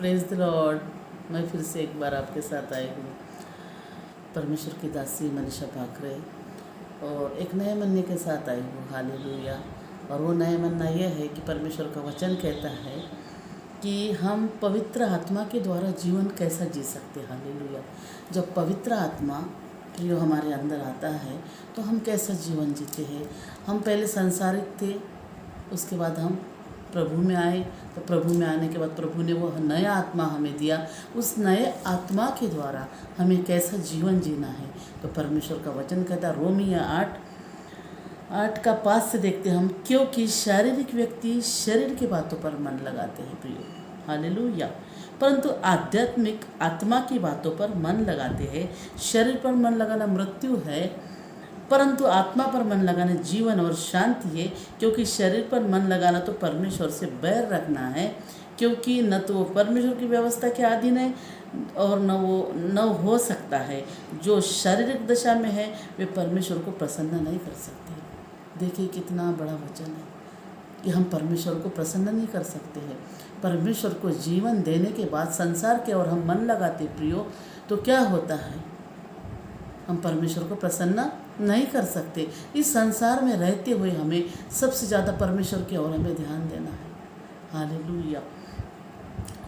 Praise the Lord. मैं फिर से एक बार आपके साथ आई हूँ, परमेश्वर की दासी मनीषा भाकरे, और एक नए मन्ने के साथ आई हूँ। हालेलुया। और वो नया मन्ना यह है कि परमेश्वर का वचन कहता है कि हम पवित्र आत्मा के द्वारा जीवन कैसा जी सकते हैं। हालेलुया। जब पवित्र आत्मा जो हमारे अंदर आता है तो हम कैसा जीवन जीते हैं। हम पहले सांसारिक थे, उसके बाद हम प्रभु में आए, तो प्रभु में आने के बाद प्रभु ने वो नया आत्मा हमें दिया। उस नए आत्मा के द्वारा हमें कैसा जीवन जीना है, तो परमेश्वर का वचन कहता है, रोमिया 8:5 से देखते हम, क्योंकि शारीरिक व्यक्ति शरीर की बातों पर मन लगाते हैं प्रियो, हालेलुया, परंतु आध्यात्मिक आत्मा की बातों पर मन लगाते हैं। शरीर पर मन लगाना मृत्यु है, परंतु आत्मा पर मन लगाना जीवन और शांति है। क्योंकि शरीर पर मन लगाना तो परमेश्वर से बैर रखना है, क्योंकि न तो वो परमेश्वर की व्यवस्था के अधीन है और न हो सकता है। जो शारीरिक दशा में है वे परमेश्वर को प्रसन्न नहीं कर सकते। देखिए कितना बड़ा वचन है कि हम परमेश्वर को प्रसन्न नहीं कर सकते हैं। परमेश्वर को जीवन देने के बाद संसार के और हम मन लगाते प्रियो, तो क्या होता है, हम परमेश्वर को प्रसन्न नहीं कर सकते। इस संसार में रहते हुए हमें सबसे ज़्यादा परमेश्वर की ओर हमें ध्यान देना है। हालेलुया।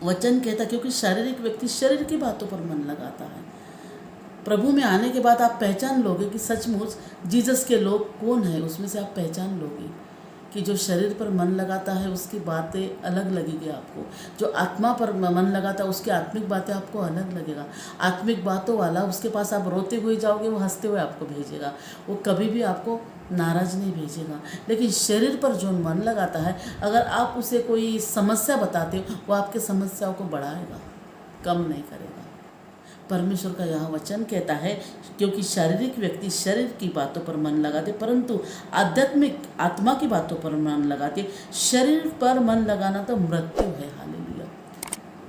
वचन कहता, क्योंकि शारीरिक व्यक्ति शरीर की बातों पर मन लगाता है। प्रभु में आने के बाद आप पहचान लोगे कि सचमुच जीसस के लोग कौन है। उसमें से आप पहचान लोगे कि जो शरीर पर मन लगाता है उसकी बातें अलग लगेगी आपको, जो आत्मा पर मन लगाता है उसकी आत्मिक बातें आपको अलग लगेगा। आत्मिक बातों वाला उसके पास आप रोते हुए जाओगे, वो हंसते हुए आपको भेजेगा, वो कभी भी आपको नाराज नहीं भेजेगा। लेकिन शरीर पर जो मन लगाता है, अगर आप उसे कोई समस्या बताते हो, वो आपके समस्याओं को बढ़ाएगा, कम नहीं करेगा। परमेश्वर का यह वचन कहता है, क्योंकि शारीरिक व्यक्ति शरीर की बातों पर मन लगाते, परंतु आध्यात्मिक आत्मा की बातों पर मन लगाते। शरीर पर मन लगाना तो मृत्यु है। हालेलुया।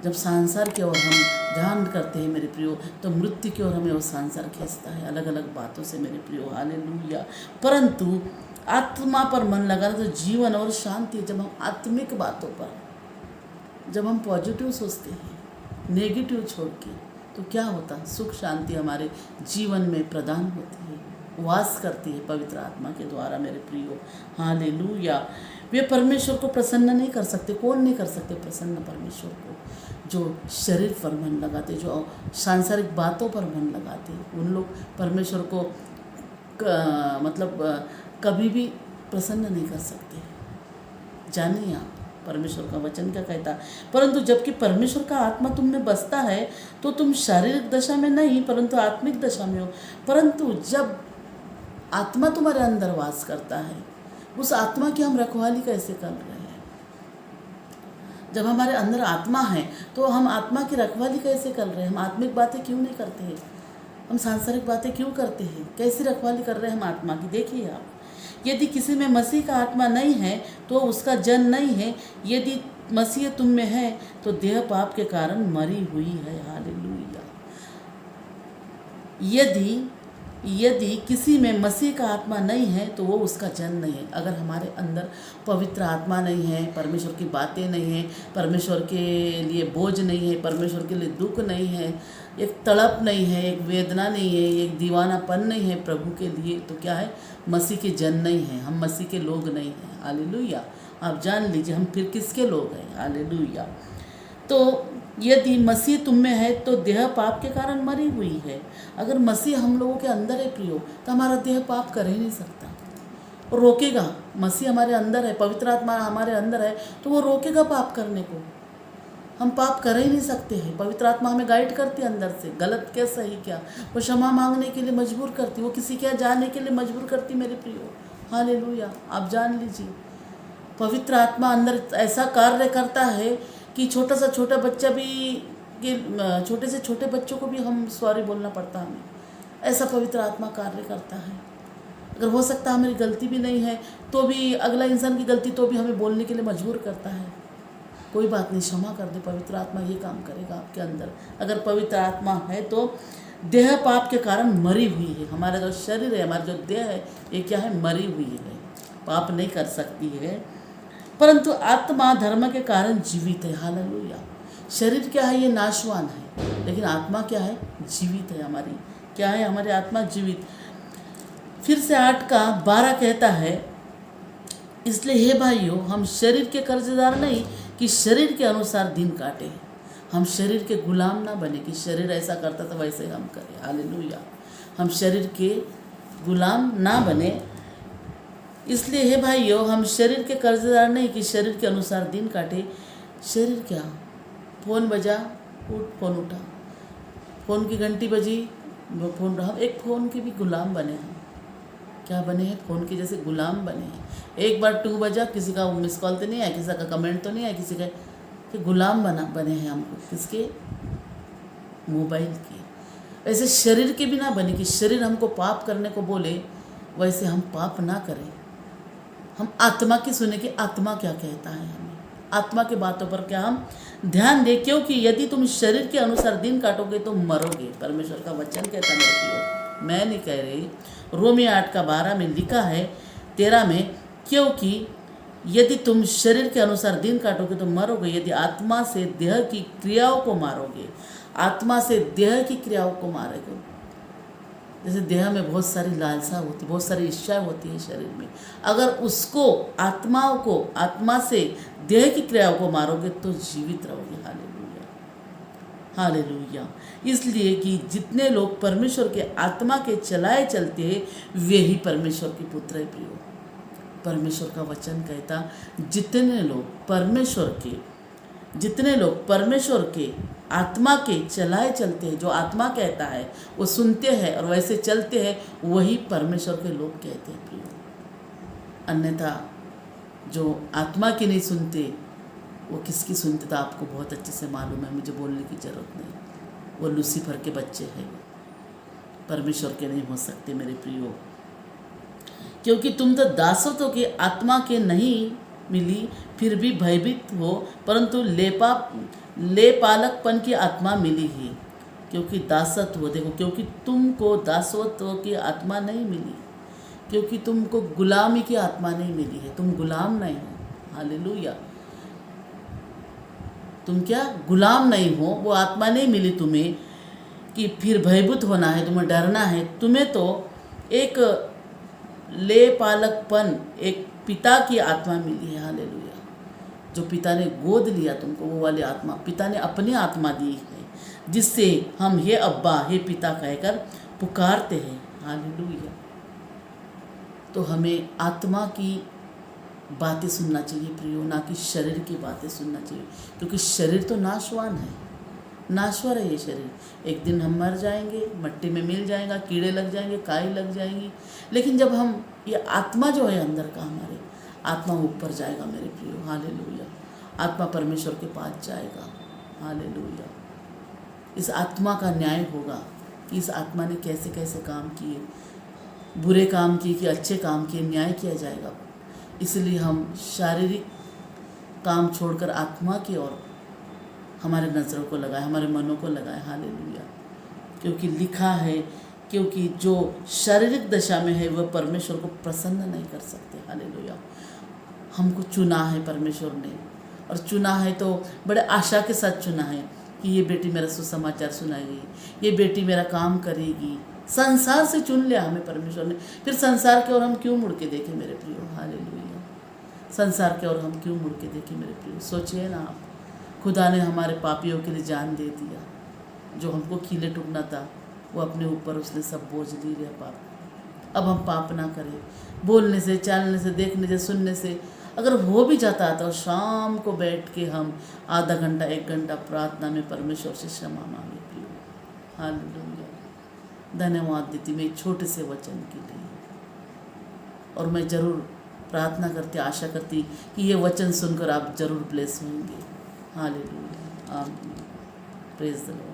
जब संसार की ओर हम ध्यान करते हैं मेरे प्रियो, तो मृत्यु की ओर हमें वो संसार खींचता है अलग अलग बातों से मेरे प्रियो। हालेलुया। परंतु आत्मा पर मन लगाना तो जीवन और शांति। जब हम आत्मिक बातों पर, जब हम पॉजिटिव सोचते हैं नेगेटिव छोड़ के, तो क्या होता, सुख शांति हमारे जीवन में प्रदान होती है, वास करती है पवित्र आत्मा के द्वारा मेरे प्रियो। हालेलुया। वे परमेश्वर को प्रसन्न नहीं कर सकते। कौन नहीं कर सकते प्रसन्न परमेश्वर को? जो शरीर पर मन लगाते, जो सांसारिक बातों पर मन लगाते, उन लोग परमेश्वर को कभी भी प्रसन्न नहीं कर सकते। जानिए आप परमेश्वर का वचन क्या कहता है। परंतु जबकि परमेश्वर का आत्मा तुम में बसता है, तो तुम शारीरिक दशा में नहीं परंतु आत्मिक दशा में हो। परंतु जब आत्मा तुम्हारे अंदर वास करता है, उस आत्मा की हम रखवाली कैसे कर रहे हैं? जब हमारे अंदर आत्मा है तो हम आत्मा की रखवाली कैसे कर रहे हैं? हम आत्मिक बातें क्यों नहीं करते हैं? हम सांसारिक बातें क्यों करते हैं? कैसी रखवाली कर रहे हैं हम आत्मा की? देखिए आप, यदि किसी में मसीह का आत्मा नहीं है तो उसका जन नहीं है। यदि मसीह तुम में है तो देह पाप के कारण मरी हुई है। हालेलुया। यदि किसी में मसीह का आत्मा नहीं है तो वो उसका जन नहीं है। अगर हमारे अंदर पवित्र आत्मा नहीं है, परमेश्वर की बातें नहीं है, परमेश्वर के लिए बोझ नहीं है, परमेश्वर के लिए दुख नहीं है, एक तड़प नहीं है, एक वेदना नहीं है, एक दीवानापन नहीं है प्रभु के लिए, तो क्या है, मसीह के जन नहीं है, हम मसीह के लोग नहीं हैं। हालेलुया। आप जान लीजिए हम फिर किसके लोग हैं। हालेलुया। तो यदि मसीह तुम में है तो देह पाप के कारण मरी हुई है। अगर मसीह हम लोगों के अंदर है प्रियो, तो हमारा देह पाप कर ही नहीं सकता, और रोकेगा। मसीह हमारे अंदर है, पवित्र आत्मा हमारे अंदर है, तो वो रोकेगा पाप करने को। हम पाप कर ही नहीं सकते हैं। पवित्र आत्मा हमें गाइड करती है अंदर से, गलत क्या सही क्या, वो क्षमा मांगने के लिए मजबूर करती, वो किसी के यहाँ जाने के लिए मजबूर करती मेरे प्रियो। हालेलुया। आप जान लीजिए पवित्र आत्मा अंदर ऐसा कार्य करता है कि छोटा से छोटा बच्चा भी, छोटे से छोटे बच्चों को भी हम सॉरी बोलना पड़ता हमें। ऐसा पवित्र आत्मा कार्य करता है। अगर हो सकता है हमारी गलती भी नहीं है तो भी, अगला इंसान की गलती तो भी हमें बोलने के लिए मजबूर करता है। कोई बात नहीं, क्षमा कर दे, पवित्र आत्मा ये काम करेगा आपके अंदर। अगर पवित्र आत्मा है तो देह पाप के कारण मरी हुई है। हमारा जो शरीर है, हमारा जो देह है, ये क्या है, मरी हुई है, पाप नहीं कर सकती है। परंतु आत्मा धर्म के कारण जीवित है। हालेलुया। शरीर क्या है? ये नाशवान है, लेकिन आत्मा क्या है? जीवित है हमारी। क्या है? हमारी आत्मा जीवित। फिर से 8:12 कहता है, इसलिए हे भाइयों, हम शरीर के कर्जदार नहीं कि शरीर के अनुसार दिन काटे। हम शरीर के गुलाम ना बने कि शरीर ऐसा करता था वैसे हम करें। हालेलुया। हम शरीर के गुलाम ना बने। इसलिए हे भाइयों, हम शरीर के कर्जदार नहीं कि शरीर के अनुसार दिन काटे। शरीर क्या? फ़ोन बजा, उठ, फ़ोन उठा, फ़ोन की घंटी बजी, वो फ़ोन रहा। एक फ़ोन के भी गुलाम बने हैं। क्या बने हैं? फ़ोन के जैसे गुलाम बने हैं। एक बार टू बजा, किसी का मिस कॉल तो नहीं है, किसी का कमेंट तो नहीं है, किसी का कि गुलाम बने हैं हमको। किसके? मोबाइल के। वैसे शरीर के भी ना बने कि शरीर हमको पाप करने को बोले वैसे हम पाप ना करें। हम आत्मा की सुने कि आत्मा क्या कहता है हमें, आत्मा की बातों पर क्या हम ध्यान दें, क्योंकि यदि तुम शरीर के अनुसार दिन काटोगे तो मरोगे। परमेश्वर का वचन कहता है, मैं नहीं कह रही। रोमी 8:12 में लिखा है 13 में, क्योंकि यदि तुम शरीर के अनुसार दिन काटोगे तो मरोगे, यदि आत्मा से देह की क्रियाओं को मारोगे। आत्मा से देह की क्रियाओं को मारोगे। जैसे देह में बहुत सारी लालसा होती, बहुत सारी इच्छाएं होती है शरीर में, अगर उसको आत्माओं को, आत्मा से देह की क्रियाओं को मारोगे तो जीवित रहोगे। Hallelujah, hallelujah. इसलिए कि जितने लोग परमेश्वर के आत्मा के चलाए चलते हैं वे ही परमेश्वर के पुत्र है। प्रियो, परमेश्वर का वचन कहता, जितने लोग परमेश्वर के आत्मा के चलाए चलते हैं, जो आत्मा कहता है वो सुनते हैं और वैसे चलते हैं, वही परमेश्वर के लोग कहते हैं। प्रियो, अन्यथा जो आत्मा की नहीं सुनते वो किसकी सुनते तो आपको बहुत अच्छे से मालूम है, मुझे बोलने की ज़रूरत नहीं। वो लूसीफर के बच्चे हैं, परमेश्वर के नहीं हो सकते मेरे प्रियो। क्योंकि तुम तो दासत्व की आत्मा के नहीं मिली फिर भी भयभीत हो, परंतु लेपालकपन की आत्मा मिली ही। क्योंकि दासत्व, देखो, क्योंकि तुमको दासत्व की आत्मा नहीं मिली, क्योंकि तुमको गुलामी की आत्मा नहीं मिली है। तुम गुलाम नहीं हो। हालेलुया। तुम क्या? गुलाम नहीं हो। वो आत्मा नहीं मिली तुम्हें कि फिर भयभीत होना है, तुम्हें डरना है। तुम्हें तो एक लेपालकपन, एक पिता की आत्मा मिली है। हालेलुया। जो पिता ने गोद लिया तुमको, वो वाली आत्मा पिता ने अपनी आत्मा दी है, जिससे हम हे अब्बा, हे पिता कहकर पुकारते हैं। हालेलुया। तो हमें आत्मा की बातें सुनना चाहिए प्रियो, ना कि शरीर की बातें सुनना चाहिए, क्योंकि शरीर तो नाशवान है, नाश्वर है ये शरीर। एक दिन हम मर जाएंगे, मट्टी में मिल जाएगा, कीड़े लग जाएंगे, काई लग जाएंगी। लेकिन जब हम ये आत्मा जो है अंदर का, हमारे आत्मा ऊपर जाएगा मेरे प्रियो। हालेलुया। आत्मा परमेश्वर के पास जाएगा। हालेलुया। इस आत्मा का न्याय होगा कि इस आत्मा ने कैसे कैसे काम किए, बुरे काम किए कि अच्छे काम किए, न्याय किया जाएगा। इसलिए हम शारीरिक काम छोड़कर आत्मा की ओर हमारे नज़रों को लगाए, हमारे मनों को लगाए। हालेलुया। क्योंकि लिखा है, क्योंकि जो शारीरिक दशा में है वह परमेश्वर को प्रसन्न नहीं कर सकते। हालेलुया। हमको चुना है परमेश्वर ने, और चुना है तो बड़े आशा के साथ चुना है कि ये बेटी मेरा सुसमाचार सुनाएगी, ये बेटी मेरा काम करेगी। संसार से चुन लिया हमें परमेश्वर ने, फिर संसार की ओर हम क्यों मुड़ के देखें मेरे प्रियो। हालेलुया। संसार की ओर हम क्यों मुड़ के देखें मेरे प्रियो। सोचिए ना आप, खुदा ने हमारे पापियों के लिए जान दे दिया, जो हमको खीले टुकना था वो अपने ऊपर उसने सब बोझ ली लिया पाप। अब हम पाप ना करें। बोलने से, चालने से, देखने से, सुनने से अगर हो भी जाता तो शाम को बैठ के हम आधा घंटा 1 घंटा प्रार्थना में परमेश्वर से क्षमा मांगे प्रियो। हालेलुया। धन्यवाद देती मैं एक छोटे से वचन के लिए, और मैं ज़रूर प्रार्थना करती, आशा करती कि ये वचन सुनकर आप ज़रूर ब्लेस होंगे। हालेलुया। आमीन। Praise the Lord.